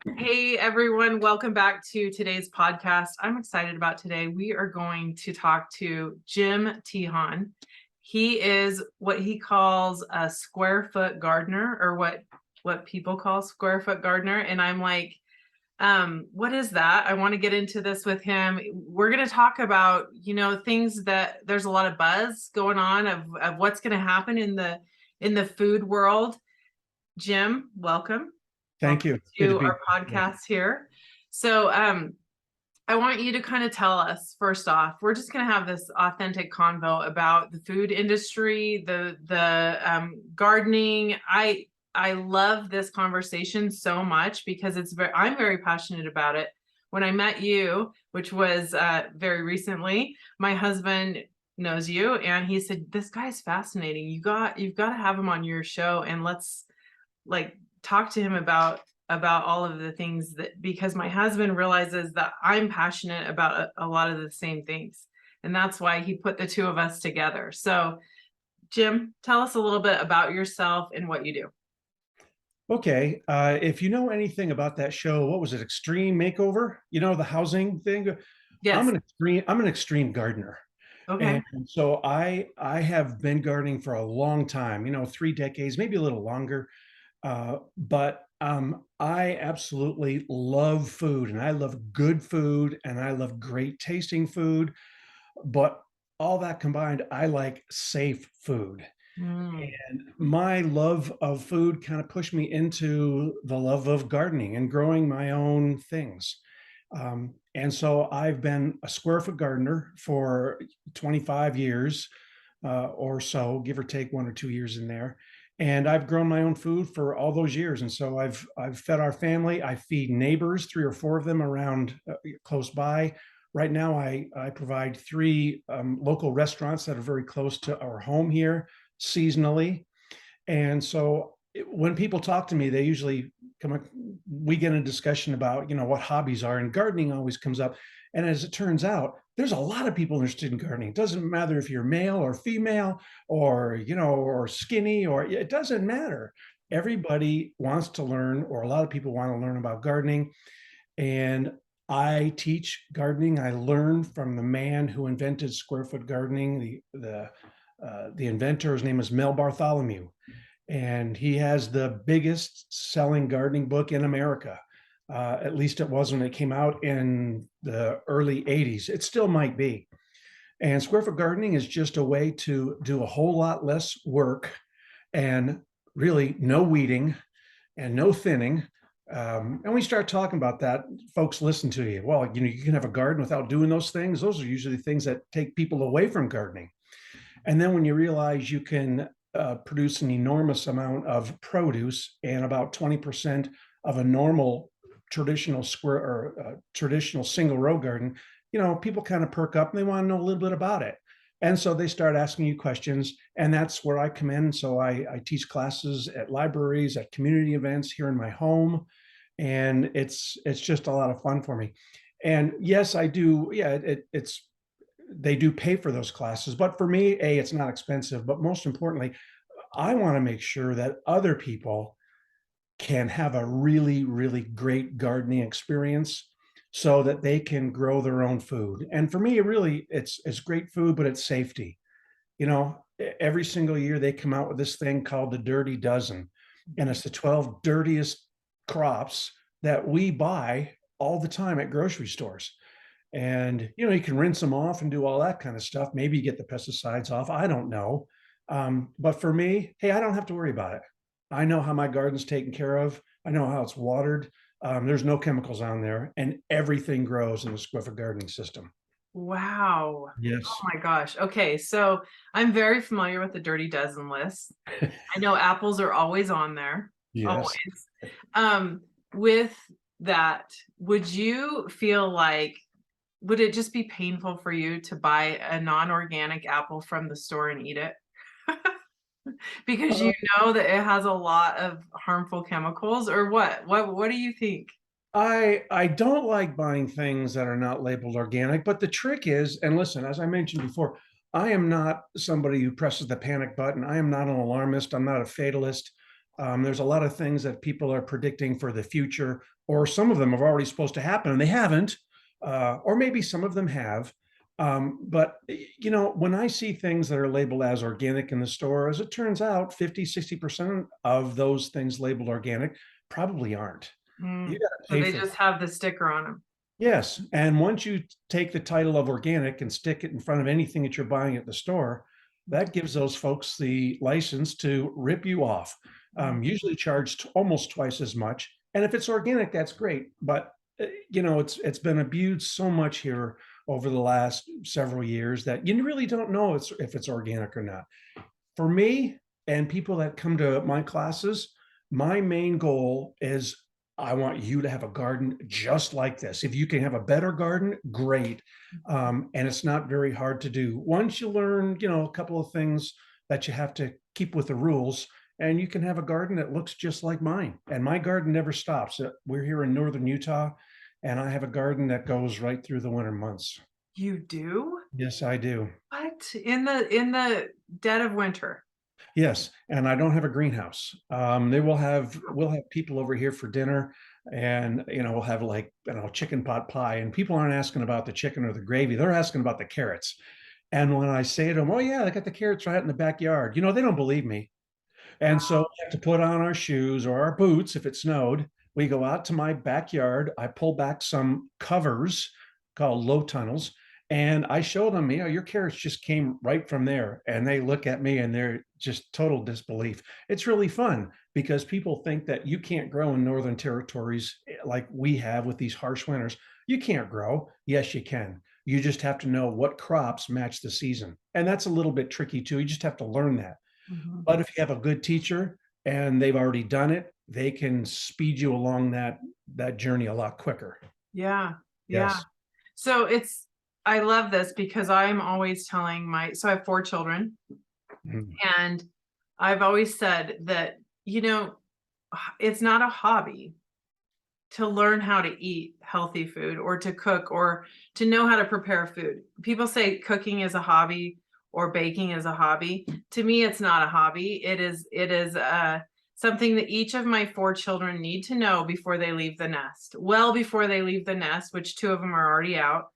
Hey everyone, welcome back to today's podcast. I'm excited about today. We are going to talk to Jim Teahan. He is what he calls a square foot gardener, or what people call square foot gardener. And I'm like, what is that? I want to get into this with him. We're going to talk about, things that there's a lot of buzz going on of what's going to happen in the food world. Jim, welcome. Thank you. Welcome to our podcast here. So I want you to kind of tell us, first off, we're just going to have this authentic convo about the food industry, the gardening. I love this conversation so much because I'm very passionate about it. When I met you, which was very recently, my husband knows you, and he said, "This guy's fascinating. You've got to have him on your show, and let's talk to him about all of the things that, because my husband realizes that I'm passionate about a lot of the same things, and that's why he put the two of us together." So Jim, tell us a little bit about yourself and what you do. Okay. If you know anything about that show, what was it? Extreme Makeover? You know, the housing thing. Yes. I'm an extreme gardener. Okay. And so I have been gardening for a long time, 3 decades, maybe a little longer. But I absolutely love food, and I love good food, and I love great tasting food. But all that combined, I like safe food. Mm. And my love of food kind of pushed me into the love of gardening and growing my own things. And so I've been a square foot gardener for 25 years or so, give or take 1 or 2 years in there. And I've grown my own food for all those years. And so I've fed our family. I feed neighbors, 3 or 4 of them around close by. Right now, I provide 3 local restaurants that are very close to our home here seasonally. And so when people talk to me, they usually we get in a discussion about, what hobbies are, and gardening always comes up. And as it turns out, there's a lot of people interested in gardening. It doesn't matter if you're male or female or, or skinny, or it doesn't matter. Everybody wants to learn, or a lot of people want to learn about gardening. And I teach gardening. I learned from the man who invented square foot gardening, the inventor. His name is Mel Bartholomew, and he has the biggest selling gardening book in America. At least it was when it came out in the early 80s. It still might be. And square foot gardening is just a way to do a whole lot less work and really no weeding and no thinning. And we start talking about that, folks listen to you. Well, you can have a garden without doing those things. Those are usually things that take people away from gardening. And then when you realize you can produce an enormous amount of produce, and about 20% of a normal traditional square or traditional single row garden, people kind of perk up and they want to know a little bit about it. And so they start asking you questions, and that's where I come in. So I teach classes at libraries, at community events here in my home, and it's just a lot of fun for me. And yes, I do. Yeah, it's they do pay for those classes, but for me, it's not expensive. But most importantly, I want to make sure that other people can have a really, really great gardening experience so that they can grow their own food. And for me, it's great food, but it's safety. Every single year they come out with this thing called the Dirty Dozen, and it's the 12 dirtiest crops that we buy all the time at grocery stores. And you can rinse them off and do all that kind of stuff. Maybe you get the pesticides off, I don't know. But for me, hey, I don't have to worry about it. I know how my garden's taken care of. I know how it's watered. There's no chemicals on there, and everything grows in the square foot gardening system. Wow. Oh Yes. my gosh. Okay, so I'm very familiar with the Dirty Dozen list. I know apples are always on there. Yes. Always. With that, would you feel like, would it just be painful for you to buy a non-organic apple from the store and eat it? Because you know that it has a lot of harmful chemicals, or what? What do you think? I don't like buying things that are not labeled organic, but the trick is, and listen, as I mentioned before, I am not somebody who presses the panic button. I am not an alarmist. I'm not a fatalist. There's a lot of things that people are predicting for the future, or some of them are already supposed to happen and they haven't, or maybe some of them have. But when I see things that are labeled as organic in the store, as it turns out, 50, 60% of those things labeled organic probably aren't. You Mm. got to So pay they for that. just have the sticker on them. Yes. And once you take the title of organic and stick it in front of anything that you're buying at the store, that gives those folks the license to rip you off. Usually charged almost twice as much. And if it's organic, that's great. But it's been abused so much here over the last several years that you really don't know if it's organic or not. For me and people that come to my classes, my main goal is I want you to have a garden just like this. If you can have a better garden, great. And it's not very hard to do. Once you learn, a couple of things that you have to keep with the rules, and you can have a garden that looks just like mine. And my garden never stops. We're here in northern Utah, and I have a garden that goes right through the winter months. You do? Yes, I do. What? In the dead of winter? Yes, and I don't have a greenhouse. We'll have people over here for dinner, and we'll have like chicken pot pie, and people aren't asking about the chicken or the gravy; they're asking about the carrots. And when I say to them, "Oh yeah, they got the carrots right in the backyard," they don't believe me. And so we have to put on our shoes or our boots if it snowed. We go out to my backyard. I pull back some covers called low tunnels, and I show them, your carrots just came right from there. And they look at me and they're just total disbelief. It's really fun because people think that you can't grow in northern territories like we have with these harsh winters. You can't grow. Yes, you can. You just have to know what crops match the season. And that's a little bit tricky too. You just have to learn that. Mhm. But if you have a good teacher and they've already done it, they can speed you along that journey a lot quicker. Yeah. Yeah. Yes. So I love this because I'm always telling so I have 4 children, Mhm. and I've always said that, it's not a hobby to learn how to eat healthy food or to cook or to know how to prepare food. People say cooking is a hobby or baking is a hobby. To me, it's not a hobby. It is something that each of my 4 children need to know before they leave the nest. Well, before they leave the nest, which 2 of them are already out,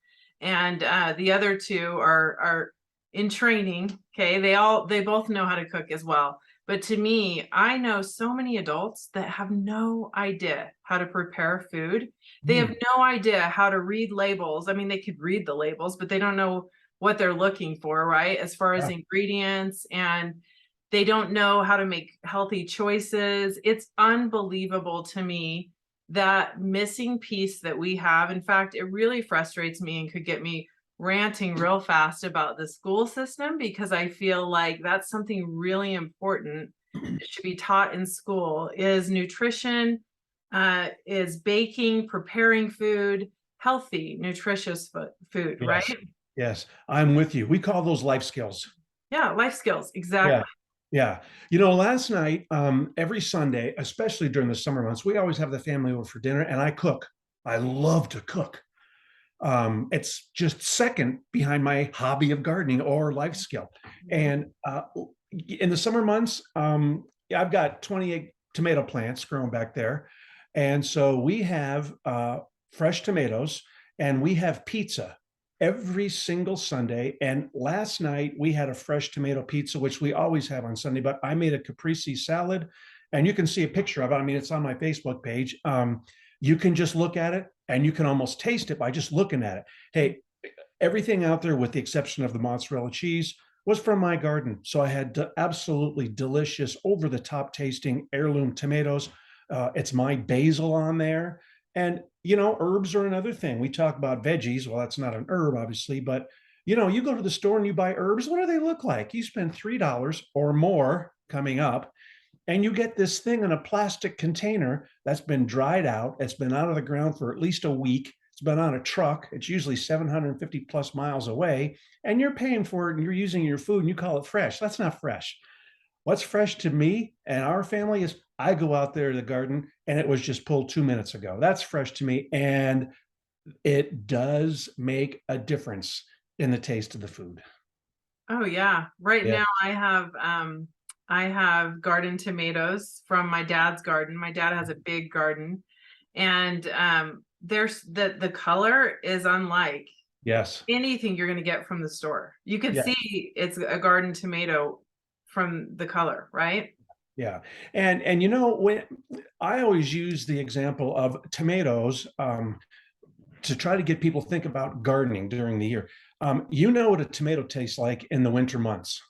and the other 2 are in training. Okay, they both know how to cook as well. But to me, I know so many adults that have no idea how to prepare food. They have Mm. no idea how to read labels. I mean, they could read the labels, but they don't know what they're looking for, right? As far as Yeah. ingredients, and they don't know how to make healthy choices. It's unbelievable to me, that missing piece that we have. In fact, it really frustrates me and could get me ranting real fast about the school system, because I feel like that's something really important that should be taught in school is nutrition, is baking, preparing food, healthy, nutritious food, right? Yes. Yes. I'm with you. We call those life skills. Yeah, life skills, Yeah. exactly. Yeah. Last night, every Sunday, especially during the summer months, we always have the family over for dinner and I cook. I love to cook. It's just second behind my hobby of gardening or life skill. And in the summer months, yeah, I've got 28 tomato plants growing back there. And so we have fresh tomatoes and we have pizza every single Sunday. And last night we had a fresh tomato pizza, which we always have on Sunday, but I made a caprese salad and you can see a picture of it. I mean, it's on my Facebook page. You can just look at it and you can almost taste it by just looking at it. Hey, everything out there, with the exception of the mozzarella cheese, was from my garden. So I had absolutely delicious, over the top tasting heirloom tomatoes. It's my basil on there. And, herbs are another thing. We talk about veggies. Well, that's not an herb, obviously, but, you go to the store and you buy herbs. What do they look like? You spend $3 or more coming up, and you get this thing in a plastic container that's been dried out. It's been out of the ground for at least a week. It's been on a truck. It's usually 750 plus miles away, and you're paying for it and you're using your food and you call it fresh. That's not fresh. What's fresh to me and our family is I go out there to the garden and it was just pulled 2 minutes ago. That's fresh to me. And it does make a difference in the taste of the food. Oh yeah. Right Yeah. now I have I have garden tomatoes from my dad's garden. My dad has a big garden, and there's the color is unlike Yes. anything you're going to get from the store. You can Yeah. see it's a garden tomato from the color, right? Yeah. And when I always use the example of tomatoes, to try to get people to think about gardening during the year. What a tomato tastes like in the winter months.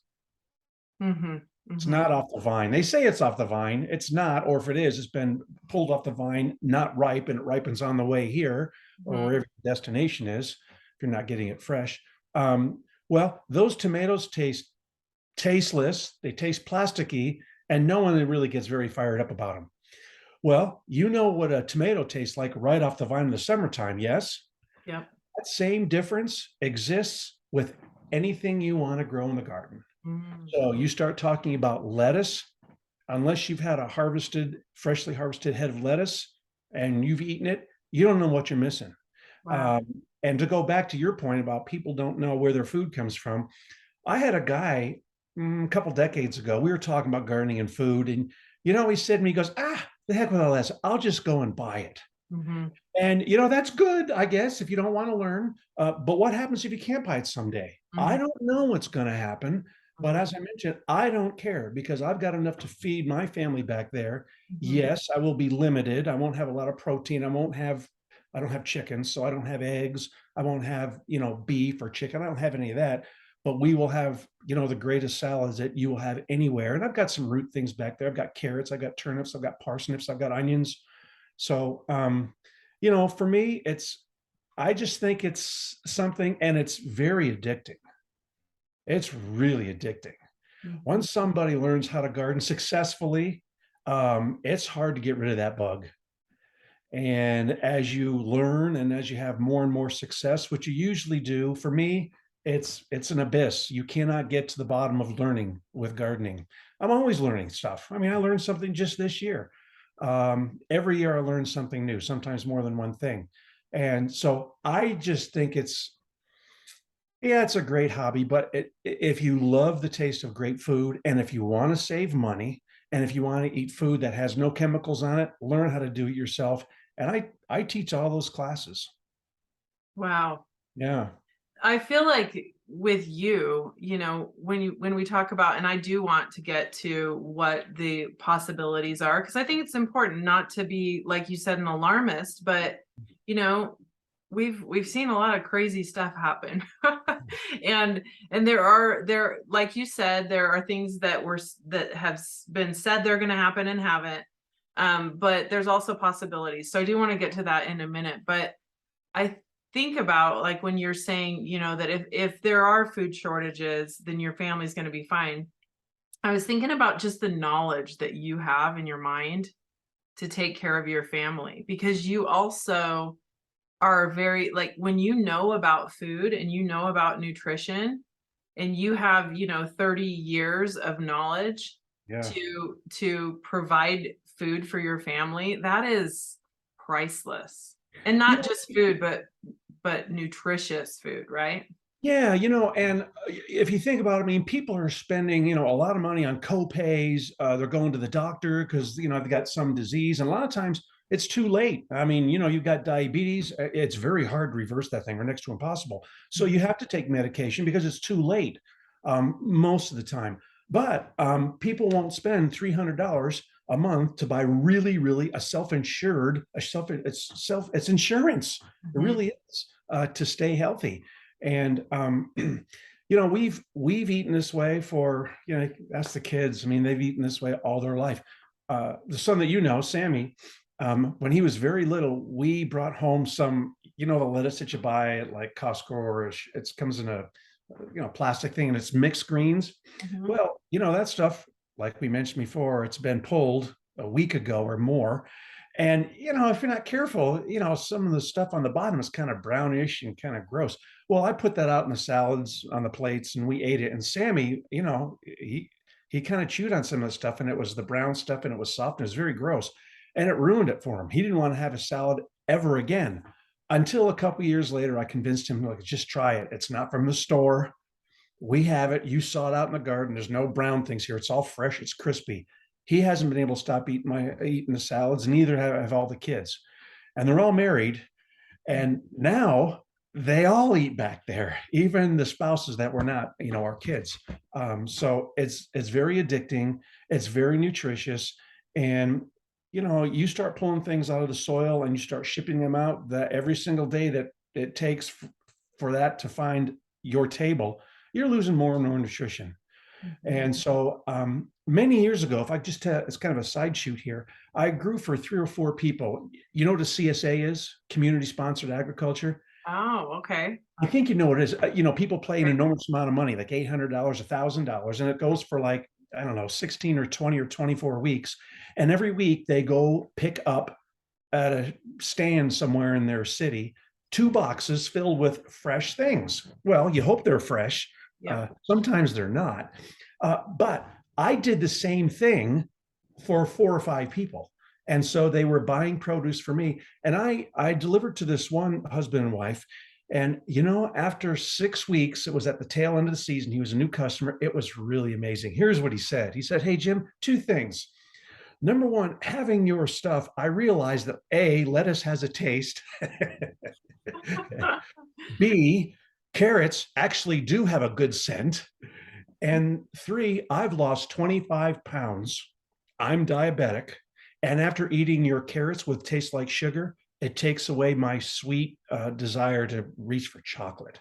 Mm-hmm. It's Mm-hmm. not off the vine. They say it's off the vine. It's not, or if it is, it's been pulled off the vine, not ripe, and it ripens on the way here or Mm-hmm. wherever your destination is, if you're not getting it fresh. Well, those tomatoes taste tasteless, they taste plasticky, and no one really gets very fired up about them. Well, you know what a tomato tastes like right off the vine in the summertime, yes? Yep. That same difference exists with anything you want to grow in the garden. Mm. So you start talking about lettuce, unless you've had a freshly harvested head of lettuce and you've eaten it, you don't know what you're missing. Wow. And to go back to your point about people don't know where their food comes from, I had a guy a couple decades ago. We were talking about gardening and food, and he said to me, he goes, the heck with all this. I'll just go and buy it. Mm-hmm. And that's good, I guess, if you don't want to learn. But what happens if you can't buy it someday? Mm-hmm. I don't know what's going to happen. But Mm-hmm. as I mentioned, I don't care because I've got enough to feed my family back there. Mm-hmm. Yes, I will be limited. I won't have a lot of protein. I don't have chicken, so I don't have eggs. I won't have, beef or chicken. I don't have any of that. But we will have, the greatest salads that you will have anywhere. And I've got some root things back there. I've got carrots, I've got turnips, I've got parsnips, I've got onions. So, for me, I just think it's something, and it's very addicting. It's really addicting. Mm-hmm. Once somebody learns how to garden successfully, it's hard to get rid of that bug. And as you learn and as you have more and more success, what you usually do, for me, it's an abyss. You cannot get to the bottom of learning with gardening. I'm always learning stuff. I mean, I learned something just this year. Every year I learn something new, sometimes more than one thing. And so I just think it's a great hobby, but if you love the taste of great food, and if you want to save money, and if you want to eat food that has no chemicals on it, learn how to do it yourself. And I teach all those classes. Wow. Yeah. I feel like with you, when we talk about, and I do want to get to what the possibilities are, because I think it's important not to be, like you said, an alarmist, but you know, we've seen a lot of crazy stuff happen. and there, like you said, there are things that have been said they're going to happen and haven't. But there's also possibilities. So I do want to get to that in a minute, but I think about, like, when you're saying, that if there are food shortages, then your family's going to be fine. I was thinking about just the knowledge that you have in your mind to take care of your family, because you also are very, like, when you know about food and you know about nutrition and you have, 30 years of knowledge Yeah. to provide food for your family, that is priceless. And You not know, just food, but nutritious food, right? Yeah, and if you think about it, I mean, people are spending, a lot of money on co-pays. They're going to the doctor because, they've got some disease. And a lot of times it's too late. I mean, you've got diabetes. It's very hard to reverse that thing, or next to impossible. So you have to take medication because it's too late, most of the time. But people won't spend $300 a month to buy really, really it's insurance. It Mhm. really is, to stay healthy. And we've eaten this way for, ask the kids. I mean, they've eaten this way all their life. The son that Sammy, when he was very little, we brought home some, the lettuce that you buy at like Costco, or it comes in a plastic thing, and it's mixed greens. Mhm. Well, that stuff, like we mentioned before, it's been pulled a week ago or more. And, if you're not careful, some of the stuff on the bottom is kind of brownish and kind of gross. Well, I put that out in the salads on the plates and we ate it. And Sammy, he kind of chewed on some of the stuff, and it was the brown stuff, and it was soft, and it was very gross. And it ruined it for him. He didn't want to have a salad ever again, until a couple of years later, I convinced him, like, just try it. It's not from the store. We have it. You saw it out in the garden. There's no brown things here. It's all fresh. It's crispy. He hasn't been able to stop eating the salads. Neither have all the kids, and they're all married. And now they all eat back there, even the spouses that were not, our kids. So it's very addicting. It's very nutritious, and you start pulling things out of the soil and you start shipping them out. That every single day that it takes for that to find your table, you're losing more and more nutrition. And so many years ago, if I just it's kind of a side shoot here, I grew for 3 or 4 people. You know what a CSA is? Community sponsored agriculture. Oh, okay. I think you know what it is. People pay an enormous amount of money, like $800, $1,000, and it goes for like, I don't know, 16 or 20 or 24 weeks. And every week they go pick up at a stand somewhere in their city 2 boxes filled with fresh things. Well, you hope they're fresh. Yeah. Sometimes they're not. But I did the same thing for 4 or 5 people. And so they were buying produce for me. And I delivered to this one husband and wife. And, after 6 weeks, it was at the tail end of the season. He was a new customer. It was really amazing. Here's what he said. He said, "Hey, Jim, 2 things. Number one, having your stuff, I realized that A, lettuce has a taste. B, carrots actually do have a good scent. And 3, I've lost 25 pounds. I'm diabetic. And after eating your carrots with taste like sugar, it takes away my sweet desire to reach for chocolate."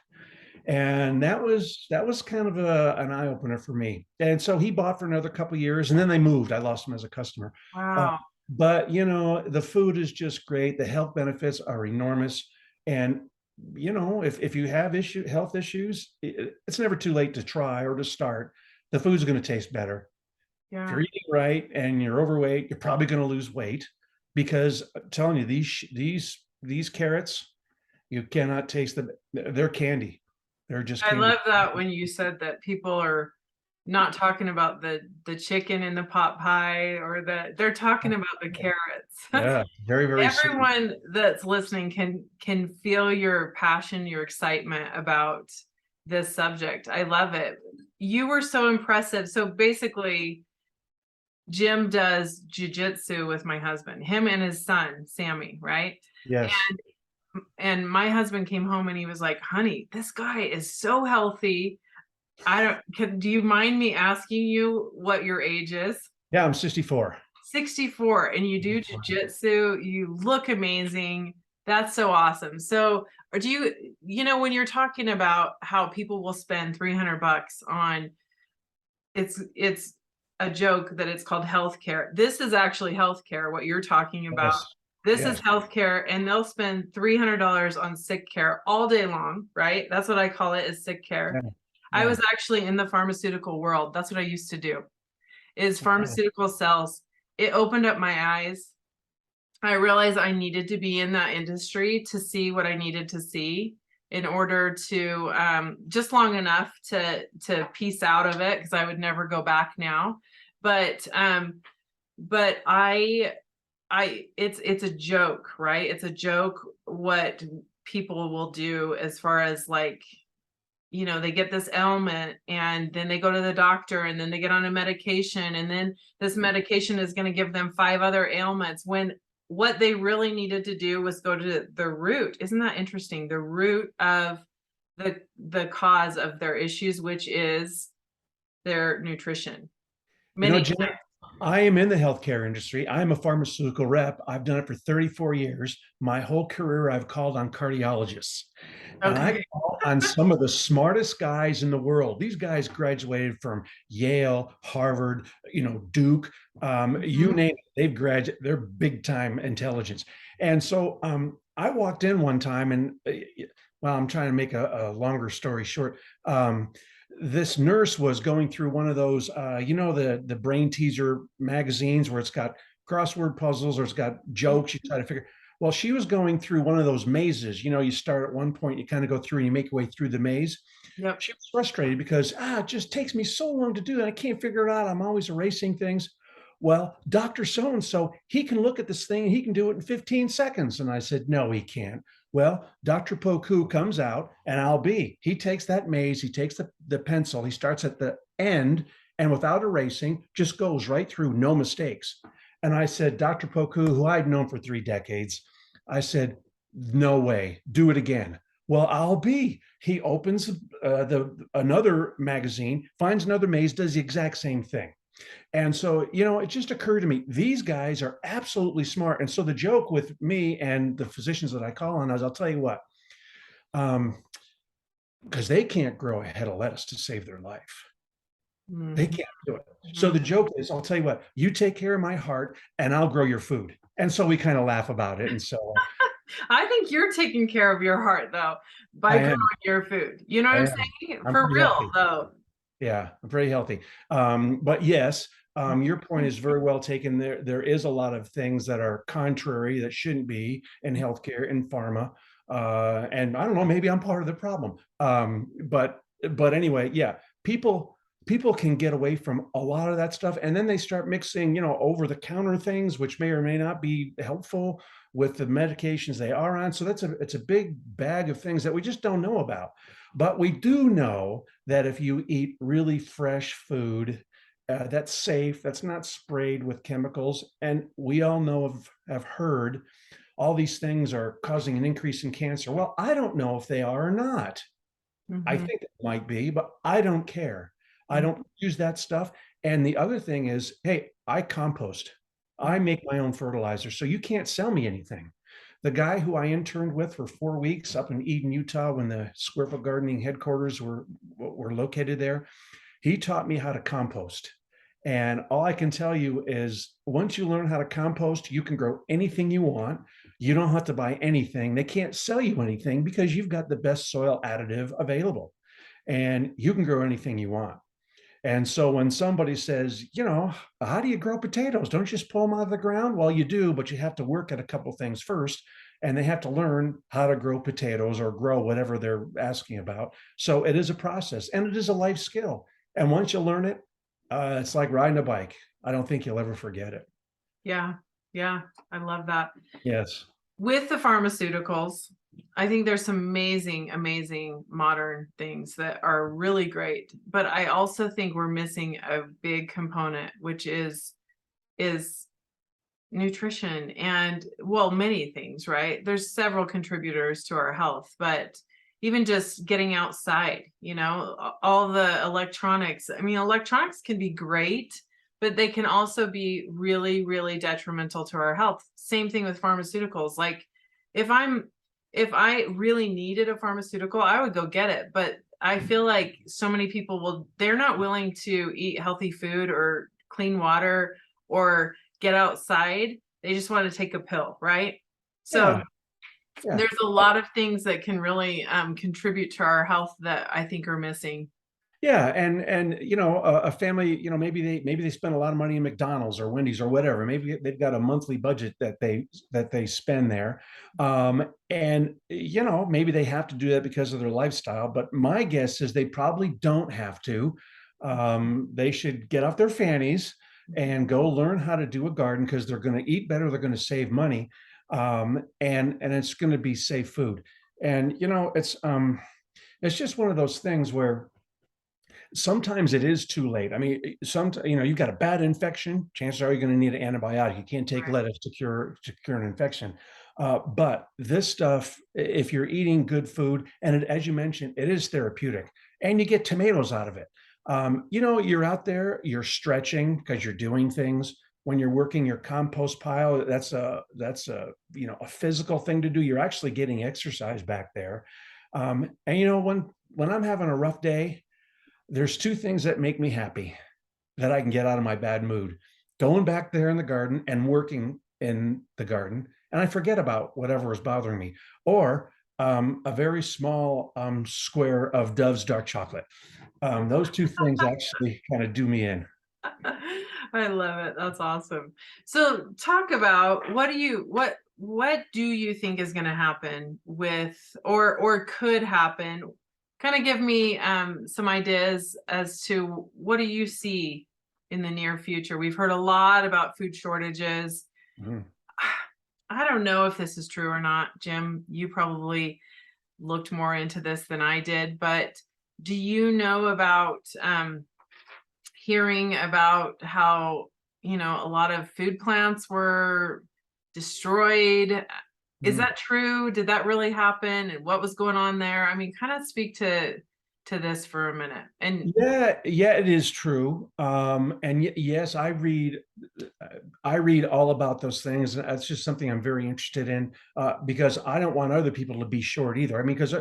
And that was kind of an eye opener for me. And so he bought for another couple of years, and then they moved. I lost him as a customer. Wow. But the food is just great. The health benefits are enormous. And if you have health issues, it's never too late to try or to start. The food's going to taste better. If Yeah. you're eating right and you're overweight, you're probably going to lose weight, because I'm telling you, these carrots, you cannot taste them. They're candy. They're just I candy. love that when you said that people are not talking about the chicken in the pot pie, or they're talking about the carrots. Yeah, very, very sweet. Everyone that's listening can feel your passion, your excitement about this subject. I love it. You were so impressive. So basically, Jim does jujitsu with my husband, him and his son, Sammy, right? Yes. And my husband came home and he was like, "Honey, this guy is so healthy. Do you mind me asking you what your age is?" Yeah, I'm 64. 64, and you do jujitsu. You look amazing. That's so awesome. So, or do when you're talking about how people will spend $300 on, it's a joke that it's called healthcare. This is actually healthcare, what you're talking about. Yes. This Yes. is healthcare, and they'll spend $300 on sick care all day long, right? That's what I call it, is sick care. Yeah. I Yeah. was actually in the pharmaceutical world. That's what I used to do, is Okay. pharmaceutical sales. It opened up my eyes. I realized I needed to be in that industry to see what I needed to see in order to just long enough to piece out of it, because I would never go back now. But it's a joke, right? It's a joke what people will do, as far as like, they get this ailment and then they go to the doctor and then they get on a medication, and then this medication is going to give them 5 other ailments, when what they really needed to do was go to the root. Isn't that interesting? The root of the cause of their issues, which is their nutrition. Jim, I am in the healthcare industry. I'm a pharmaceutical rep. I've done it for 34 years. My whole career, I've called on cardiologists. And I call on some of the smartest guys in the world. These guys graduated from Yale, Harvard, Duke, you name it. They've graduated. They're big time intelligence. And so I walked in one time, and well, I'm trying to make a longer story short. This nurse was going through one of those, the brain teaser magazines where it's got crossword puzzles or it's got jokes. You try to figure. Well, she was going through one of those mazes. You start at one point, you kind of go through and you make your way through the maze. Yep. She was frustrated because it just takes me so long to do that. I can't figure it out. I'm always erasing things. well, Dr. So-and-so, he can look at this thing and he can do it in 15 seconds. And I said, no, he can't. Well, Dr. Poku comes out and he takes that maze, he takes the pencil, he starts at the end and without erasing, just goes right through, no mistakes. And I said, Dr. Poku, who I'd known for 3 decades, I said, no way, do it again. Well, he opens another magazine, finds another maze, does the exact same thing. And so, it just occurred to me, these guys are absolutely smart. And so the joke with me and the physicians that I call on is, I'll tell you what, because they can't grow a head of lettuce to save their life. They can't do it. So the joke is, I'll tell you what, you take care of my heart and I'll grow your food. And so we kind of laugh about it. And so I think you're taking care of your heart though by growing your food. You know what I'm saying? For real healthy. though. Yeah, I'm very healthy. But yes, your point is very well taken. There is a lot of things that are contrary that shouldn't be in healthcare, in pharma. And I don't know, maybe I'm part of the problem. But anyway, yeah, people can get away from a lot of that stuff, and then they start mixing, over-the-counter things, which may or may not be helpful with the medications they are on. So it's a big bag of things that we just don't know about. But we do know that if you eat really fresh food, that's safe, that's not sprayed with chemicals, and we all have heard all these things are causing an increase in cancer. Well, I don't know if they are or not. I think it might be, but I don't care. I don't use that stuff. And the other thing is, hey, I compost. I make my own fertilizer, so you can't sell me anything. The guy who I interned with for 4 weeks up in Eden, Utah, when the Square Foot Gardening headquarters were located there, he taught me how to compost. And all I can tell you is, once you learn how to compost, you can grow anything you want. You don't have to buy anything. They can't sell you anything because you've got the best soil additive available, and you can grow anything you want. And so when somebody says, how do you grow potatoes? Don't you just pull them out of the ground? Well, you do, but you have to work at a couple things first, and they have to learn how to grow potatoes or grow whatever they're asking about. So it is a process, and it is a life skill. And once you learn it, it's like riding a bike. I don't think you'll ever forget it. Yeah. Yeah. I love that. Yes. With the pharmaceuticals, I think there's some amazing modern things that are really great. But I also think we're missing a big component, which is nutrition and, well, many things, right? There's several contributors to our health, but even just getting outside, all the electronics. I mean, electronics can be great, but they can also be really, really detrimental to our health. Same thing with pharmaceuticals. Like if I really needed a pharmaceutical, I would go get it. But I feel like so many people they're not willing to eat healthy food or clean water or get outside. They just want to take a pill, right? So there's a lot of things that can really contribute to our health that I think are missing. Yeah, and a family, maybe they spend a lot of money in McDonald's or Wendy's or whatever. Maybe they've got a monthly budget that they spend there, and maybe they have to do that because of their lifestyle. But my guess is they probably don't have to. They should get off their fannies and go learn how to do a garden, because they're going to eat better, they're going to save money, and it's going to be safe food. And it's just one of those things where sometimes it is too late. I mean, you've got a bad infection, chances are you're going to need an antibiotic. You can't take lettuce to cure an infection. But this stuff, if you're eating good food, and as you mentioned, it is therapeutic, and you get tomatoes out of it. You're out there, you're stretching because you're doing things. When you're working your compost pile, that's a physical thing to do. You're actually getting exercise back there. And when I'm having a rough day, there's two things that make me happy that I can get out of my bad mood: going back there in the garden and working in the garden, and I forget about whatever is bothering me, or a very small square of Dove's dark chocolate. Those two things actually kind of do me in. I love it. That's awesome. So talk about what do you think is going to happen with, or could happen? Kind of give me some ideas as to what do you see in the near future. We've heard a lot about food shortages. Mhm. I don't know if this is true or not, Jim. You probably looked more into this than I did, but do you know about hearing about how, a lot of food plants were destroyed? Is Mm. that true? Did that really happen? And what was going on there? I mean, kind of speak to this for a minute. And Yeah, it is true. And yes, I read all about those things. And that's just something I'm very interested in because I don't want other people to be short either. I mean, because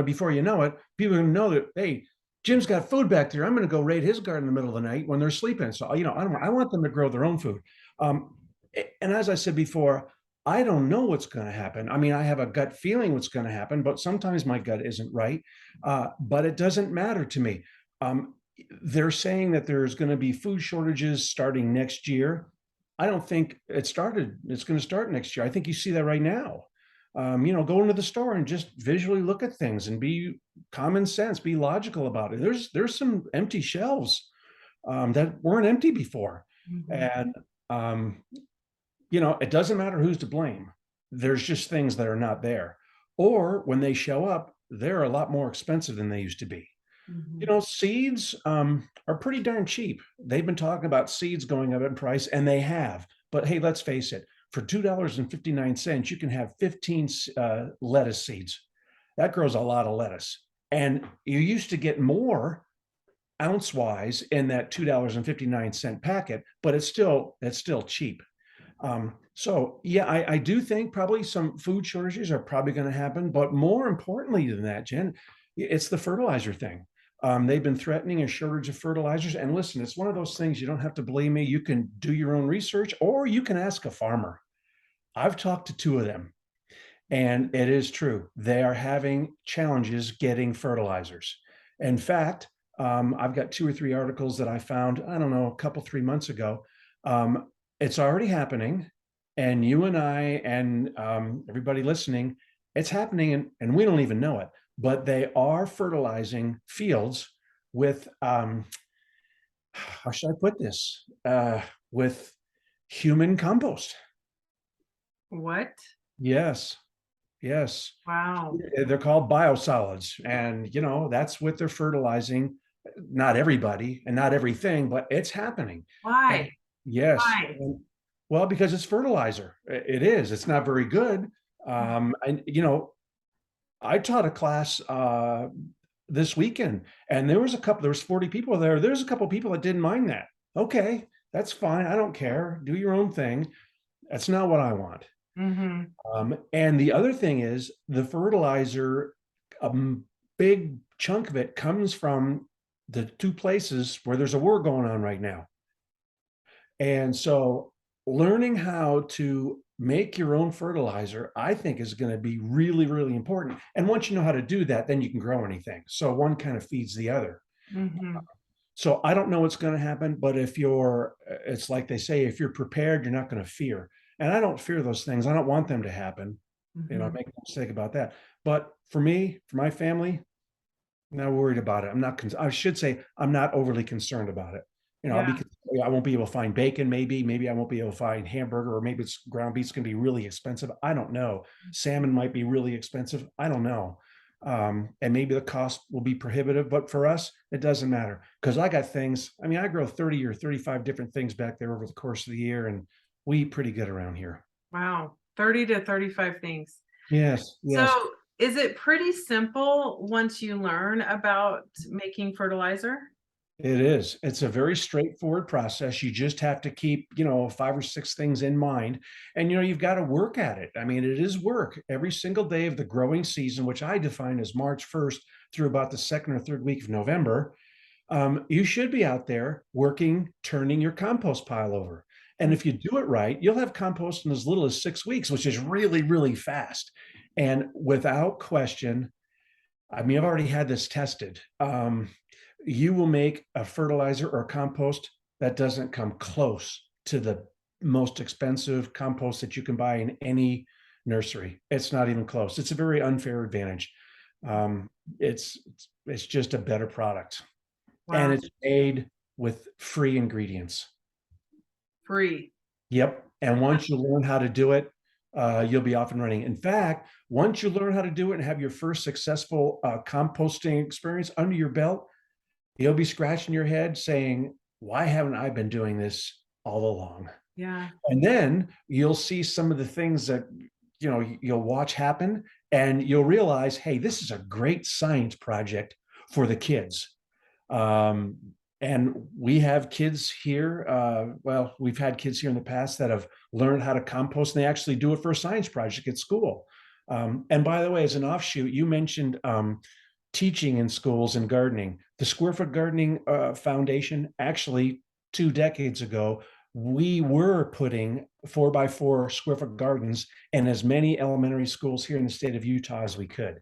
before you know it, people are going to know that hey, Jim's got food back there. I'm going to go raid his garden in the middle of the night when they're sleeping. So I want them to grow their own food. And as I said before, I don't know what's going to happen. I mean, I have a gut feeling what's going to happen, but sometimes my gut isn't right. But it doesn't matter to me. Um, they're saying that there's going to be food shortages starting next year. I don't think it started. It's going to start next year. I think you see that right now. Go into the store and just visually look at things and be common sense, be logical about it. There's some empty shelves that weren't empty before, Mhm. and um, it doesn't matter who's to blame. There's just things that are not there. Or when they show up, they're a lot more expensive than they used to be. Mhm. Seeds are pretty darn cheap. They've been talking about seeds going up in price, and they have. But hey, let's face it, for $2.59, you can have 15 lettuce seeds. That grows a lot of lettuce. And you used to get more ounce wise in that $2.59 packet, but it's still cheap. So yeah, I do think probably some food shortages are probably going to happen, but more importantly than that, Jen, it's the fertilizer thing. They've been threatening a shortage of fertilizers. And listen, it's one of those things you don't have to believe me. You can do your own research or you can ask a farmer. I've talked to two of them, and it is true. They are having challenges getting fertilizers. In fact, I've got two or three articles that I found, I don't know, a couple, 3 months ago. Um, it's already happening. And you and I and everybody listening, it's happening and we don't even know it. But they are fertilizing fields with, how should I put this? With human compost. What? Yes. Yes. Wow. They're called biosolids. And, that's what they're fertilizing. Not everybody and not everything, but it's happening. And Why? yes. Why? Well, because it's fertilizer. It is. It's not very good. And, I taught a class this weekend and there was 40 people there. There's a couple people that didn't mind that. Okay, that's fine. I don't care. Do your own thing. That's not what I want. Mm-hmm. And the other thing is the fertilizer, a big chunk of it comes from the two places where there's a war going on right now. And so learning how to make your own fertilizer, I think is going to be really, really important. And once you know how to do that, then you can grow anything. So one kind of feeds the other. Mm-hmm. So I don't know what's going to happen, but it's like they say, if you're prepared, you're not going to fear. And I don't fear those things. I don't want them to happen. Mm-hmm. Make no mistake about that. But for me, for my family, I'm not worried about it. I should say, I'm not overly concerned about it. Yeah. I won't be able to find bacon, maybe I won't be able to find hamburger, or maybe it's ground beef's going to be really expensive. I don't know. Salmon might be really expensive. I don't know. And maybe the cost will be prohibitive, but for us, it doesn't matter because I got things. I mean, I grow 30 or 35 different things back there over the course of the year, and we eat pretty good around here. Wow. 30 to 35 things. Yes, yes. So is it pretty simple once you learn about making fertilizer? It is. It's a very straightforward process. You just have to keep, 5 or 6 things in mind. And, you've got to work at it. I mean, it is work every single day of the growing season, which I define as March 1st through about the second or third week of November. You should be out there working, turning your compost pile over. And if you do it right, you'll have compost in as little as 6 weeks, which is really, really fast. And without question, I mean, I've already had this tested. You will make a fertilizer or compost that doesn't come close to the most expensive compost that you can buy in any nursery. It's not even close. It's a very unfair advantage. Um, it's just a better product, and Wow. it's made with free ingredients. Free. Yep. And once you learn how to do it, you'll be off and running. In fact, once you learn how to do it and have your first successful composting experience under your belt, you'll be scratching your head saying, why haven't I been doing this all along? Yeah. And then you'll see some of the things that, you'll watch happen, and you'll realize, hey, this is a great science project for the kids. Um, and we have kids here. Well, we've had kids here in the past that have learned how to compost, and they actually do it for a science project at school. And by the way, as an offshoot, you mentioned teaching in schools and gardening. The Square Foot Gardening Foundation, actually 2 decades ago, we were putting 4x4 square foot gardens in as many elementary schools here in the state of Utah as we could.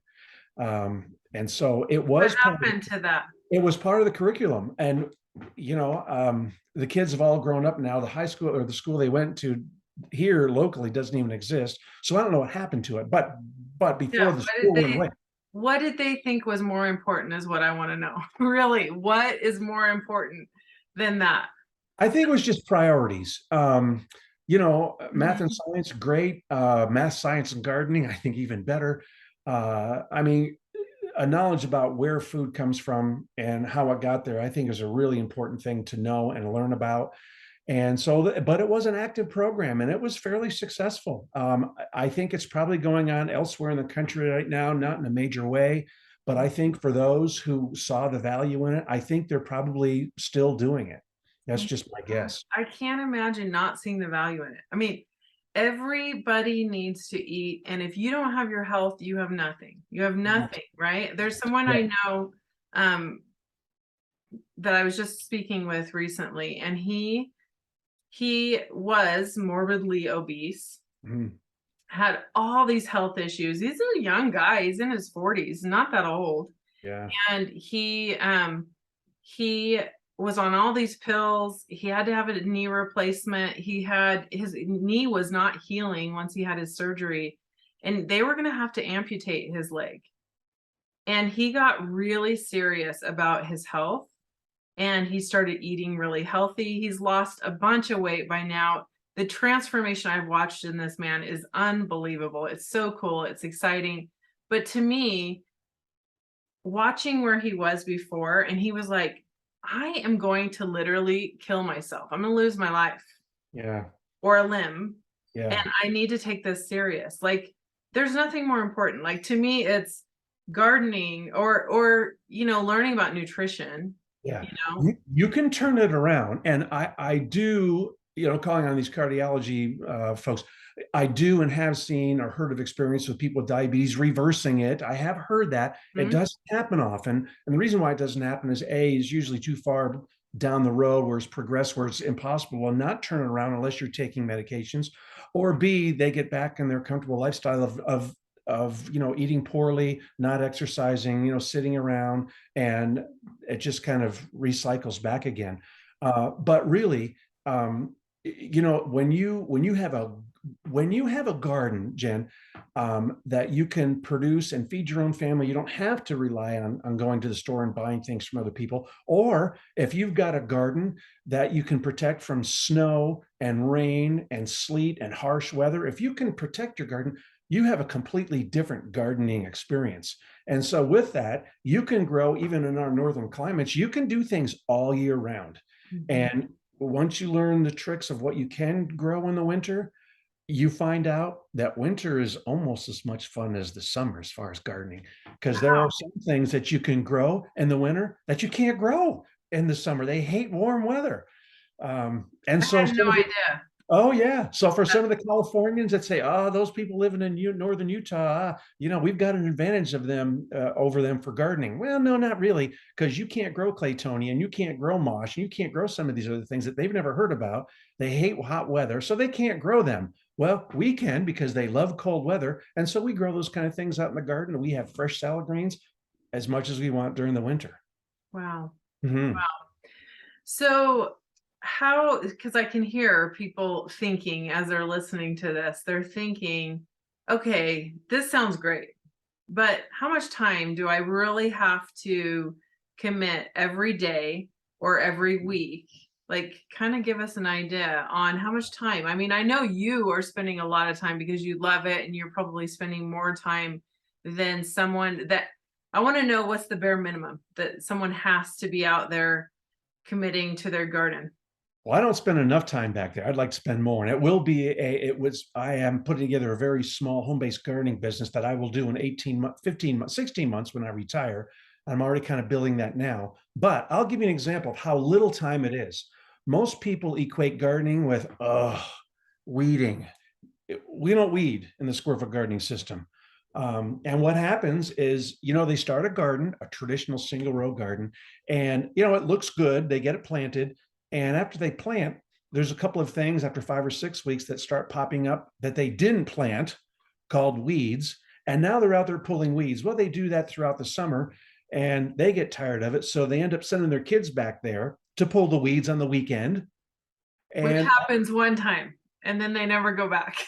And so it was What happened to that? it was part of the curriculum. And the kids have all grown up now. The high school, or the school they went to here locally, doesn't even exist. So I don't know what happened to it. But before Yeah, the school went away. what did they think was more important is what I want to know. Really, what is more important than that? I think it was just priorities. Math and science, great. Math, science, and gardening, I think even better. I mean, a knowledge about where food comes from and how it got there, I think is a really important thing to know and learn about. And so, but it was an active program and it was fairly successful. I think it's probably going on elsewhere in the country right now, not in a major way. But I think for those who saw the value in it, I think they're probably still doing it. That's just my guess. I can't imagine not seeing the value in it. I mean, everybody needs to eat, and if you don't have your health, you have nothing. You have nothing, right? There's someone I know that I was just speaking with recently, and he was morbidly obese, had all these health issues. He's a young guy, he's in his 40s, not that old. Yeah. And he was on all these pills. He had to have a knee replacement. His knee was not healing once he had his surgery, and they were going to have to amputate his leg. And he got really serious about his health, and he started eating really healthy. He's lost a bunch of weight by now. The transformation I've watched in this man is unbelievable. It's so cool. It's exciting. But to me, watching where he was before, and he was like, I am going to literally kill myself. I'm going to lose my life. Yeah. Or a limb. Yeah. And I need to take this serious. Like, there's nothing more important. Like, to me, it's gardening or learning about nutrition. Yeah. You can turn it around. And I do, calling on these cardiology folks, I do and have seen or heard of experience with people with diabetes reversing it. I have heard that. It doesn't happen often. And the reason why it doesn't happen is is usually too far down the road where it's progressed, where it's impossible to not turn it around unless you're taking medications, or B, they get back in their comfortable lifestyle of eating poorly, not exercising, sitting around, and it just kind of recycles back again. But really, when you have a garden, Jen, that you can produce and feed your own family, you don't have to rely on going to the store and buying things from other people. Or if you've got a garden that you can protect from snow and rain and sleet and harsh weather, if you can protect your garden, you have a completely different gardening experience. And so with that, you can grow, even in our northern climates, you can do things all year round. And once you learn the tricks of what you can grow in the winter, you find out that winter is almost as much fun as the summer as far as gardening, because there are some things that you can grow in the winter that you can't grow in the summer. They hate warm weather. And so I had no idea. Oh yeah. So for some of the Californians that say, "Oh, those people living in northern Utah, we've got an advantage of them over them for gardening." Well, no, not really, because you can't grow Claytonia and you can't grow mosh and you can't grow some of these other things that they've never heard about. They hate hot weather, so they can't grow them. Well, we can, because they love cold weather, and so we grow those kind of things out in the garden. We have fresh salad greens as much as we want during the winter. Wow. Mm-hmm. Wow. So because I can hear people thinking as they're listening to this, they're thinking, okay, this sounds great, but how much time do I really have to commit every day? or every week? Like, kind of give us an idea on how much time. I mean, I know you are spending a lot of time because you love it, and you're probably spending more time than someone that I want to know what's the bare minimum that someone has to be out there committing to their garden. Well, I don't spend enough time back there. I'd like to spend more. And I am putting together a very small home-based gardening business that I will do in 18 months, 15 months, 16 months when I retire. I'm already kind of building that now. But I'll give you an example of how little time it is. Most people equate gardening with weeding. We don't weed in the square foot gardening system. And what happens is, they start a garden, a traditional single row garden, and, it looks good. They get it planted. And after they plant, there's a couple of things after 5 or 6 weeks that start popping up that they didn't plant, called weeds. And now they're out there pulling weeds. Well, they do that throughout the summer and they get tired of it. So they end up sending their kids back there to pull the weeds on the weekend. Which And happens one time and then they never go back.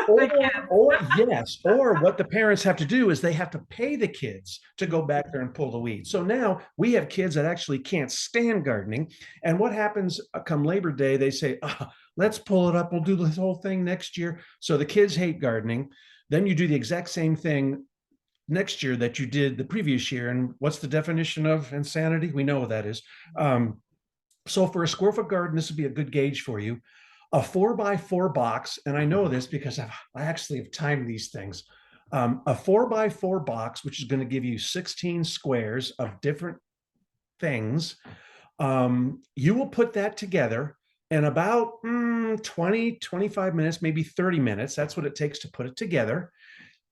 or what the parents have to do is they have to pay the kids to go back there and pull the weeds. So now we have kids that actually can't stand gardening. And what happens come Labor Day, they say, let's pull it up. We'll do this whole thing next year. So the kids hate gardening. Then you do the exact same thing next year that you did the previous year. And what's the definition of insanity? We know what that is. So for a square foot garden, this would be a good gauge for you. A 4x4 box, and I know this because I actually have timed these things. A 4x4 box, which is going to give you 16 squares of different things. You will put that together in about 20, 25 minutes, maybe 30 minutes. That's what it takes to put it together.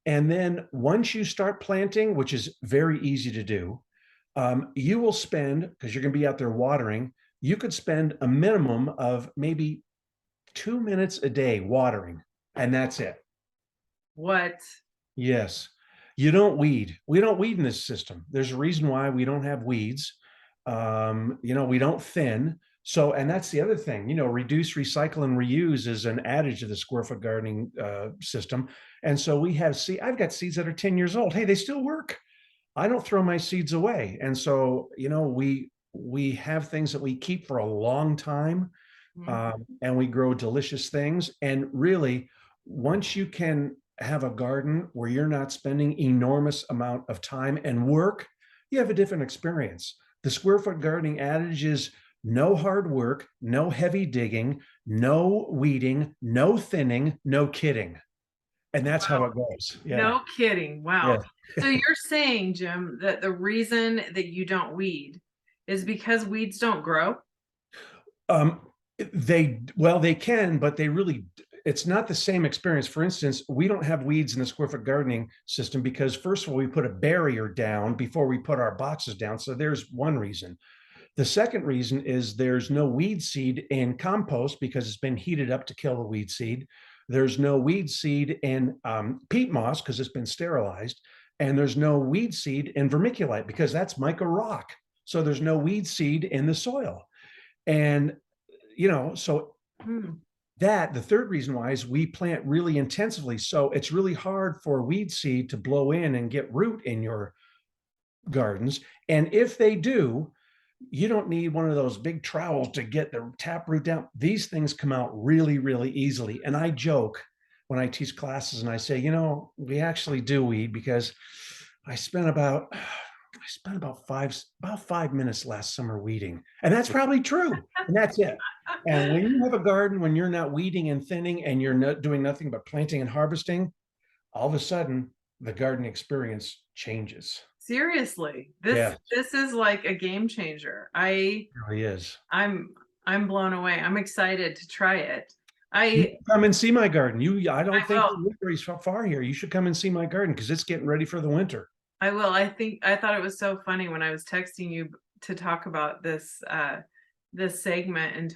And then once you start planting, which is very easy to do, you will spend, because you're going to be out there watering, you could spend a minimum of maybe 2 minutes a day watering, and that's it. What? Yes. You don't weed. We don't weed in this system. There's a reason why we don't have weeds. We don't thin. So, and that's the other thing, reduce, recycle, and reuse is an adage of the square foot gardening system. And so I've got seeds that are 10 years old. Hey, they still work. I don't throw my seeds away. And so, we have things that we keep for a long time. And we grow delicious things. And really, once you can have a garden where you're not spending enormous amount of time and work, you have a different experience. The square foot gardening adage is no hard work, no heavy digging, no weeding, no thinning, no kidding. And that's how it goes. Yeah. No kidding. Wow. Yeah. So you're saying, Jim, that the reason that you don't weed is because weeds don't grow? They can, but it's not the same experience. For instance, we don't have weeds in the square foot gardening system because, first of all, we put a barrier down before we put our boxes down. So there's one reason. The second reason is there's no weed seed in compost because it's been heated up to kill the weed seed. There's no weed seed in peat moss because it's been sterilized. And there's no weed seed in vermiculite because that's mica rock. So there's no weed seed in the soil. And so the third reason why is we plant really intensively. So it's really hard for weed seed to blow in and get root in your gardens. And if they do, you don't need one of those big trowels to get the taproot down. These things come out really, really easily. And I joke when I teach classes and I say, we actually do weed because I spent about 5 minutes last summer weeding. And that's probably true. And that's it. And when you have a garden, when you're not weeding and thinning and you're not doing nothing but planting and harvesting, all of a sudden the garden experience changes. Seriously. This is like a game changer. It really is. I'm blown away. I'm excited to try it. Come and see my garden. I don't think you live very far here. You should come and see my garden because it's getting ready for the winter. I will. I thought it was so funny when I was texting you to talk about this segment and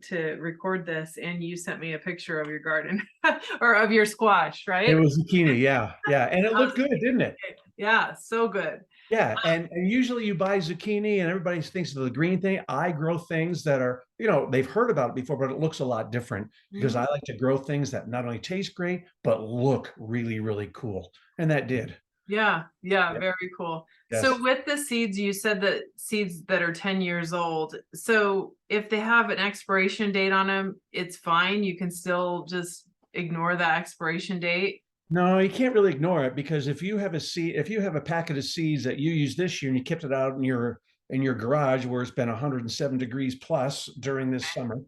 to record this, and you sent me a picture of your garden or of your squash, right? It was zucchini, yeah, and it looked good, didn't it? Yeah, so good. Yeah, and usually you buy zucchini, and everybody thinks of the green thing. I grow things that are, they've heard about it before, but it looks a lot different because I like to grow things that not only taste great but look really, really cool, and that did. Yeah, yeah, Yep. very cool. So Yes. with the seeds, you said that seeds that are 10 years old. So if they have an expiration date on them, it's fine. You can still just ignore that expiration date. No, you can't really ignore it, because if you have a packet of seeds that you used this year and you kept it out in your garage where it's been 107 degrees plus during this summer,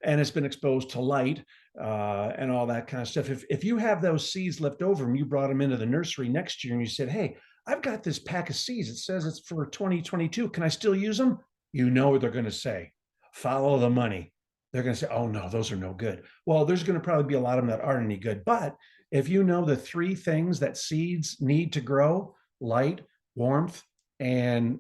and it's been exposed to light and all that kind of stuff. If you have those seeds left over and you brought them into the nursery next year and you said, "Hey, I've got this pack of seeds. It says it's for 2022. Can I still use them?" You know what they're going to say. Follow the money. They're going to say, "Oh no, those are no good." Well, there's going to probably be a lot of them that aren't any good, but if you know the three things that seeds need to grow: light, warmth, and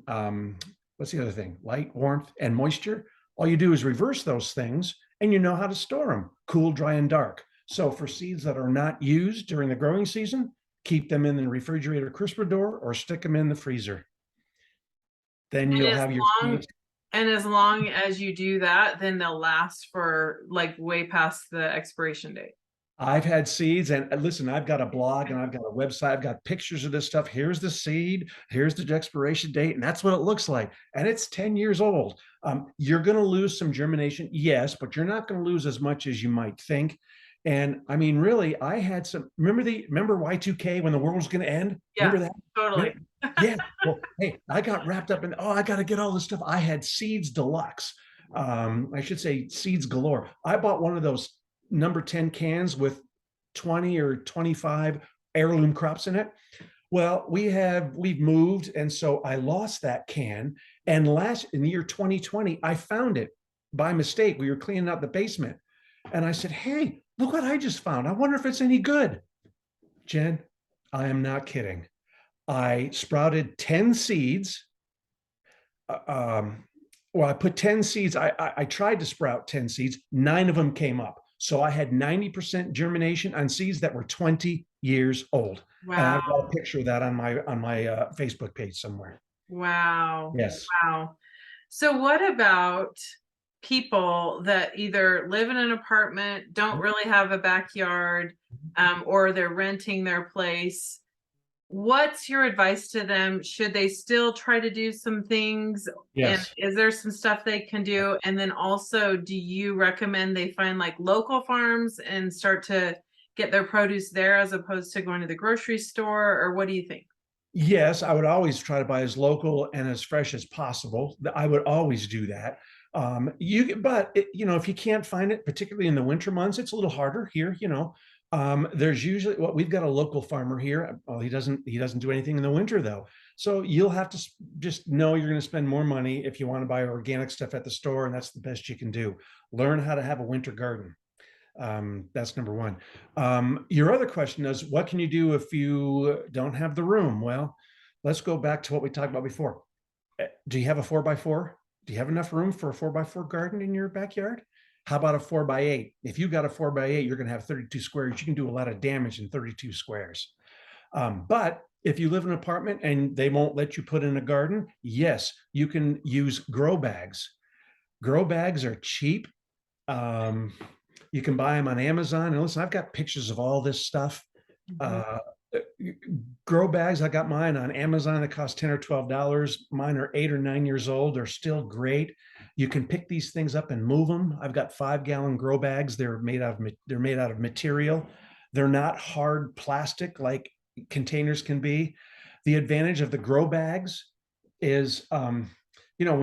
what's the other thing? Light, warmth, and moisture. All you do is reverse those things and you know how to store them: cool, dry, and dark. So for seeds that are not used during the growing season, keep them in the refrigerator crisper door or stick them in the freezer. Then And you'll as have your long seeds. and as long as you do that, then they'll last for like way past the expiration date. I've had seeds, and listen, I've got a blog and I've got a website. I've got pictures of this stuff. Here's the seed, here's the expiration date, and that's what it looks like. And it's 10 years old. You're going to lose some germination, yes, but you're not going to lose as much as you might think. And I mean, really, I had some. Remember Y2K, when the world was going to end? Yeah, Remember that? totally. Yeah. Well, hey, I got wrapped up in, I got to get all this stuff. I had seeds deluxe. I should say seeds galore. I bought one of those number 10 cans with 20 or 25 heirloom crops in it. Well, we've moved, and so I lost that can. And in the year 2020, I found it by mistake. We were cleaning out the basement, and I said, "Hey, look what I just found. I wonder if it's any good." Jen, I am not kidding. I sprouted 10 seeds. Um, well, I put 10 seeds. I tried to sprout 10 seeds. 9 of them came up. So I had 90% germination on seeds that were 20 years old. And Wow. I've got a picture of that on my Facebook page somewhere. Wow. Yes. Wow. So what about people that either live in an apartment, don't really have a backyard, or they're renting their place? What's your advice to them? Should they still try to do some things? And Yes. is there some stuff they can do? And then also, do you recommend they find like local farms and start to get their produce there as opposed to going to the grocery store? Or what do you think? Yes, I would always try to buy as local and as fresh as possible. I would always do that. But if you can't find it, particularly in the winter months, it's a little harder here. There's usually, well, we've got a local farmer here. Well, he doesn't do anything in the winter though. So you'll have to just know you're going to spend more money if you want to buy organic stuff at the store, and that's the best you can do. Learn how to have a winter garden. That's number one. Your other question is, what can you do if you don't have the room? Well, let's go back to what we talked about before. Do you have a 4x4? Do you have enough room for a 4x4 garden in your backyard? How about a 4x8? If you got a 4x8, you're going to have 32 squares. You can do a lot of damage in 32 squares. But if you live in an apartment and they won't let you put in a garden, yes, you can use grow bags. Grow bags are cheap. Um, you can buy them on Amazon. And listen, I've got pictures of all this stuff. Mhm. Uh, Grow bags, I got mine on Amazon. They cost $10 or $12. Mine are 8 or 9 years old. They're still great. You can pick these things up and move them. I've got 5-gallon grow bags. They're made out of material. They're not hard plastic like containers can be. The advantage of the grow bags is, when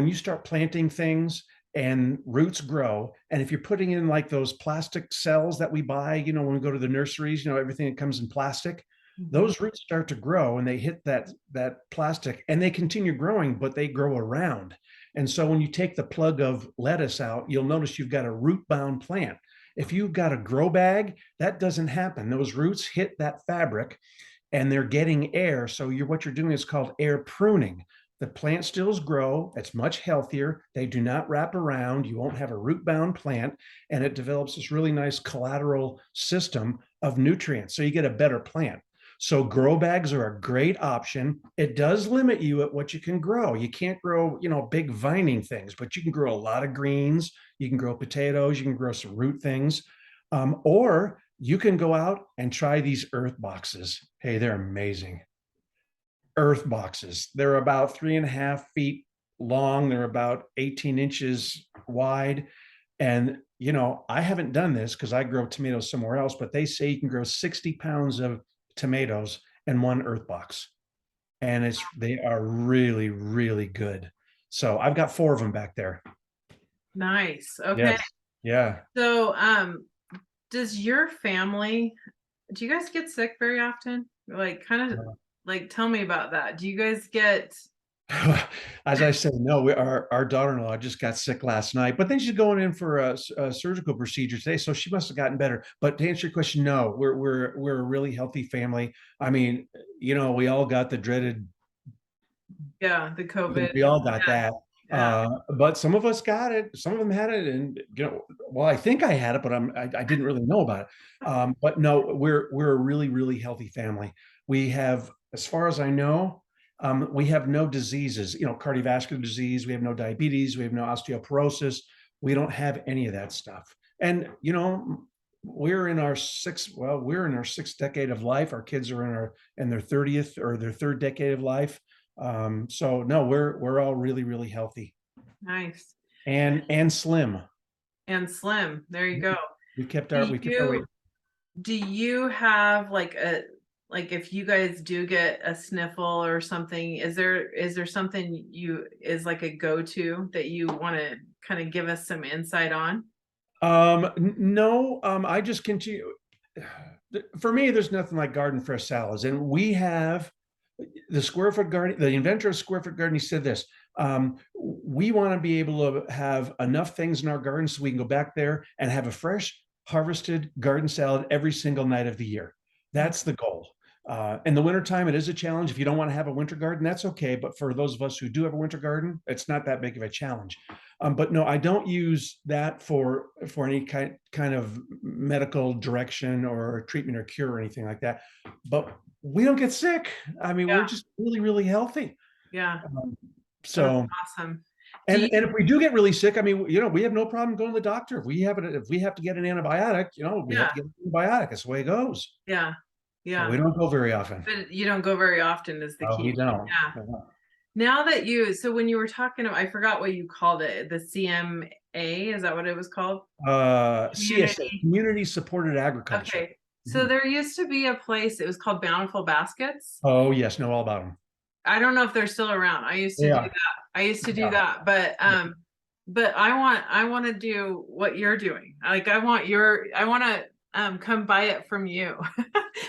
you start planting things and roots grow, and if you're putting in like those plastic cells that we buy, when we go to the nurseries, everything that comes in plastic, Mhm. those roots start to grow and they hit that plastic and they continue growing, but they grow around. And so when you take the plug of lettuce out, you'll notice you've got a root bound plant. If you've got a grow bag, that doesn't happen. Those roots hit that fabric and they're getting air. So what you're doing is called air pruning. The plant stills grow. It's much healthier. They do not wrap around. You won't have a root bound plant, and it develops this really nice collateral system of nutrients. So you get a better plant. So grow bags are a great option. It does limit you at what you can grow. You can't grow, big vining things, but you can grow a lot of greens. You can grow potatoes. You can grow some root things. Or you can go out and try these earth boxes. Hey, they're amazing. earth boxes. They're about 3.5 feet long. They're about 18 inches wide. And, I haven't done this because I grow tomatoes somewhere else, but they say you can grow 60 pounds of tomatoes in one earth box. And they are really, really good. So I've got 4 of them back there. Nice. Okay. Yes. Yeah. So, does your family, do you guys get sick very often? Like, kind of, like, tell me about that. Do you guys get, As I said, no, our daughter-in-law just got sick last night, but then she's going in for a surgical procedure today, so she must have gotten better. But to answer your question, no, we're a really healthy family. I mean, we all got the dreaded, yeah, the COVID? we all got that. Yeah. But some of us got it. Some of them had it, and well, I think I had it, but I didn't really know about it. But no, we're a really, really healthy family. We have, as far as I know, we have no diseases, cardiovascular disease. We have no diabetes. We have no osteoporosis. We don't have any of that stuff. And, we're in our sixth decade of life. Our kids are in their 30th or their third decade of life. So no, we're all really, really healthy Nice. and slim. And slim. There you go. We kept Do our weight. do you have like if you guys do get a sniffle or something, is there something is like a go-to that you want to kind of give us some insight on? No, I just continue. For me, there's nothing like garden fresh salads, and we have the square foot garden. The inventor of square foot garden, he said this: we want to be able to have enough things in our garden so we can go back there and have a fresh harvested garden salad every single night of the year. That's the goal. In the wintertime, it is a challenge. If you don't want to have a winter garden, that's okay. But for those of us who do have a winter garden, it's not that big of a challenge. But no, I don't use that for any kind of medical direction or treatment or cure or anything like that. But we don't get sick. I mean, we're just really, really healthy. Yeah. So awesome. And if we do get really sick, I mean, we have no problem going to the doctor. If we have to get an antibiotic, we have to get an antibiotic. That's the way it goes. Yeah. Yeah. But we don't go very often. But you don't go very often is the key. We don't. Yeah. Now that so when you were talking about, I forgot what you called it, the CMA, is that what it was called? CSA, Community Supported Agriculture. Okay. So there used to be a place, it was called Bountiful Baskets. Oh, yes. Know all about them. I don't know if they're still around. I used to do that. I used to do that, but I want to do what you're doing. Like I want to come buy it from you.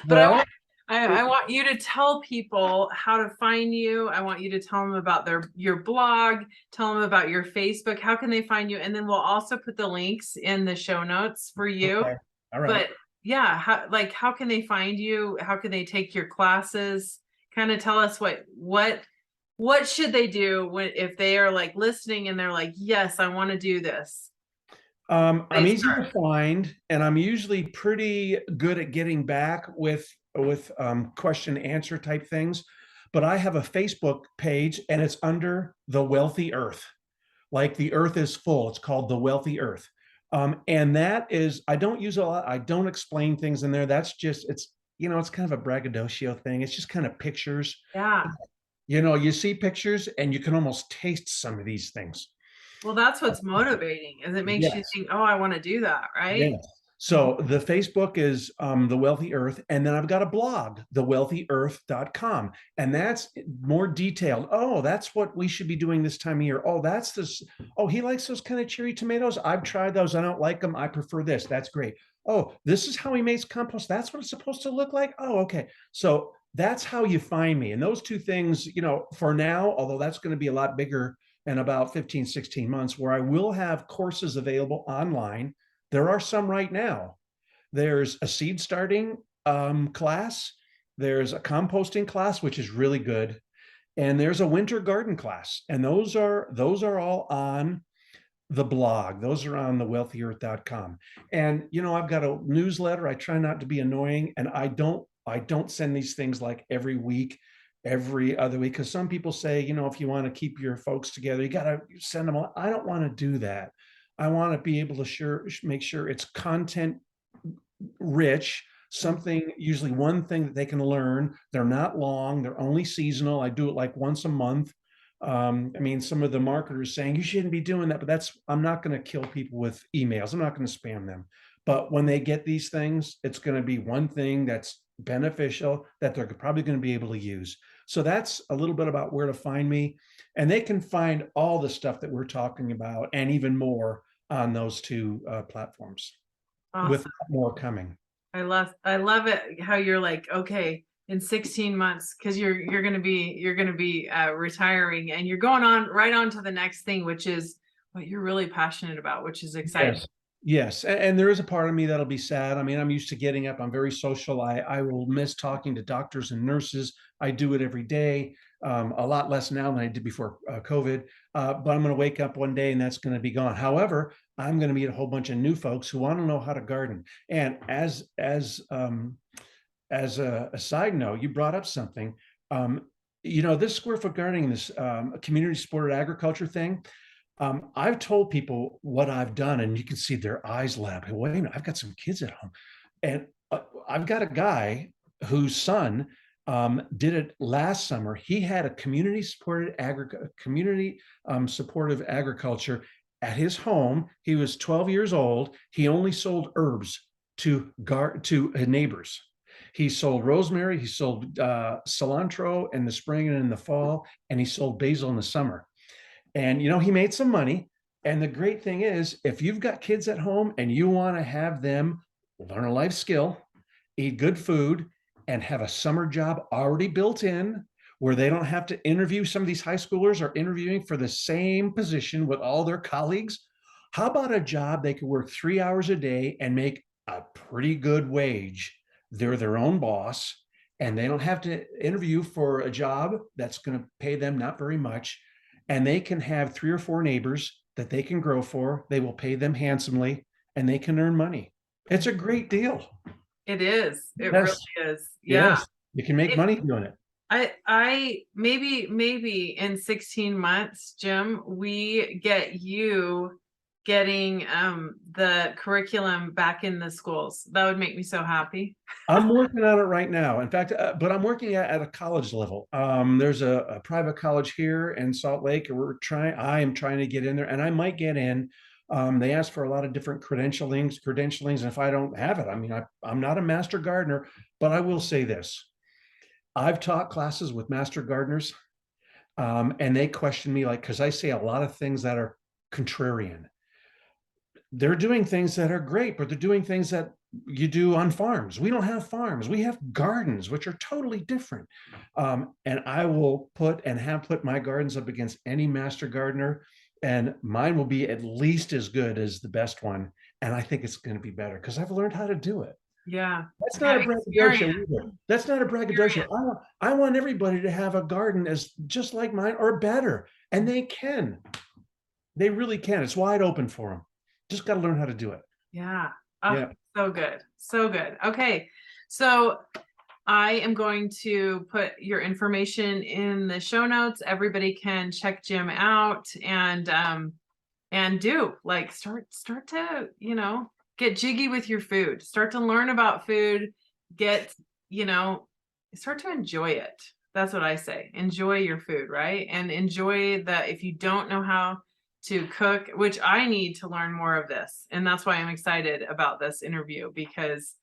But I want you to tell people how to find you. I want you to tell them about your blog, tell them about your Facebook. How can they find you? And then we'll also put the links in the show notes for you. Okay. All right. But yeah, how can they find you? How can they take your classes? Kind of tell us what should they do if they are like listening and they're like, yes, I want to do this. I'm easy to find, and I'm usually pretty good at getting back with question answer type things. But I have a Facebook page, and it's under The Wealthy Earth. Like the earth is full. It's called The Wealthy Earth. And that is, I don't use a lot. I don't explain things in there. That's just, it's kind of a braggadocio thing. It's just kind of pictures. Yeah. You see pictures and you can almost taste some of these things. Well, that's what's motivating, is it makes you think, oh, I want to do that, right? Yes. So the Facebook is The Wealthy Earth, and then I've got a blog, thewealthyearth.com, and that's more detailed. Oh, that's what we should be doing this time of year. Oh, that's this. Oh, he likes those kind of cherry tomatoes. I've tried those. I don't like them. I prefer this. That's great. Oh, this is how he makes compost. That's what it's supposed to look like. Oh, okay. So that's how you find me. And those two things, for now, although that's going to be a lot bigger in about 15, 16 months, where I will have courses available online. There are some right now. There's a seed starting class. There's a composting class, which is really good. And there's a winter garden class. And those are all on the blog. Those are on thewealthyearth.com. And, I've got a newsletter. I try not to be annoying. And I don't send these things like every week, every other week, because some people say, if you want to keep your folks together, you got to send them. I don't want to do that. I want to be able to make sure it's content rich something, usually one thing that they can learn. They're not long, they're only seasonal. I do it like once a month. I mean, some of the marketers saying you shouldn't be doing that, but I'm not going to kill people with emails. I'm not going to spam them. But when they get these things, it's going to be one thing that's beneficial that they're probably going to be able to use. So that's a little bit about where to find me. And they can find all the stuff that we're talking about and even more on those two platforms, with Awesome. more coming. I love it how you're like, okay, in 16 months, because you're gonna be retiring, and you're going on right on to the next thing, which is what you're really passionate about, which is exciting. Yes. Yes. And there is a part of me that'll be sad. I mean, I'm used to getting up. I'm very social. I will miss talking to doctors and nurses. I do it every day, a lot less now than I did before COVID. But I'm going to wake up one day and that's going to be gone. However, I'm going to meet a whole bunch of new folks who want to know how to garden. And as a side note, you brought up something. This square foot gardening, this community supported agriculture thing. I've told people what I've done, and you can see their eyes lap. Hey, wait a minute, I've got some kids at home, and I've got a guy whose son did it last summer. He had a community supportive agriculture at his home. He was 12 years old. He only sold herbs to neighbors. He sold rosemary. He sold cilantro in the spring and in the fall, and he sold basil in the summer. And he made some money. And the great thing is, if you've got kids at home and you want to have them learn a life skill, eat good food, and have a summer job already built in, where they don't have to interview, some of these high schoolers are interviewing for the same position with all their colleagues. How about a job they could work 3 hours a day and make a pretty good wage? They're their own boss, and they don't have to interview for a job that's going to pay them not very much. And they can have 3 or 4 neighbors that they can grow for. They will pay them handsomely, and they can earn money. It's a great deal. It is. It Yes. really is. Yeah. Yes. You can make money doing it. I maybe in 16 months, Jim, we get you getting the curriculum back in the schools. That would make me so happy. I'm working on it right now. In fact, but I'm working at a college level. There's a private college here in Salt Lake. I am trying to get in there, and I might get in. They ask for a lot of different credentialings, and if I don't have it, I mean, I'm not a master gardener, but I will say this. I've taught classes with master gardeners, and they question me, like, because I say a lot of things that are contrarian. They're doing things that are great, but they're doing things that you do on farms. We don't have farms. We have gardens, which are totally different. And I will put my gardens up against any master gardener, and mine will be at least as good as the best one. And I think it's going to be better because I've learned how to do it. Yeah. That's not a braggadocio either. That's not a braggadocio. I want everybody to have a garden as just like mine or better. And they can. They really can. It's wide open for them. Just got to learn how to do it. Yeah. Yeah. So good. So good. Okay. So I am going to put your information in the show notes. Everybody can check Jim out and do like start to, get jiggy with your food, start to learn about food, start to enjoy it. That's what I say. Enjoy your food, right? And enjoy that if you don't know how to cook, which I need to learn more of this. And that's why I'm excited about this interview, because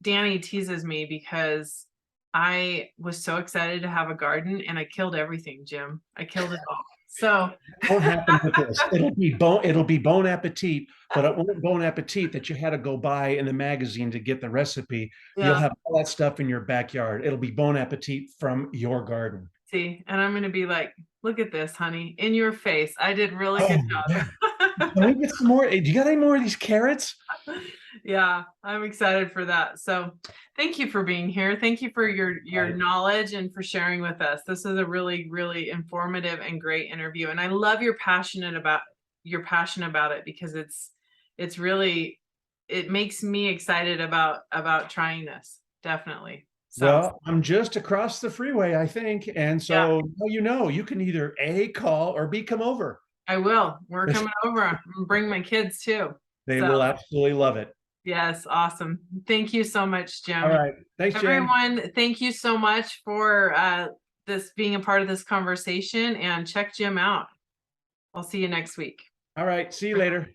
Danny teases me because I was so excited to have a garden and I killed everything, Jim. I killed it all. So what happens with this? It'll be Bon Appetit, but it won't Bon Appetit that you had to go buy in the magazine to get the recipe. yeah. You'll have all that stuff in your backyard. It'll be Bon Appetit from your garden. See, and I'm going to be like, look at this, honey, in your face. I did really good job. Can we get some more? Do you got any more of these carrots? Yeah, I'm excited for that. So thank you for being here. Thank you for your knowledge and for sharing with us. This is a really, really informative and great interview. And I love your passion about it, because it's really, it makes me excited about trying this. Definitely. So, well, I'm just across the freeway, I think. And so you can either call or come over. I will. We're coming over. I'm bring my kids too. They will absolutely love it. Yes, awesome. Thank you so much, Jim. All right. Thanks, Jen. Everyone, thank you so much for this being a part of this conversation, and check Jim out. I'll see you next week. All right. See you later.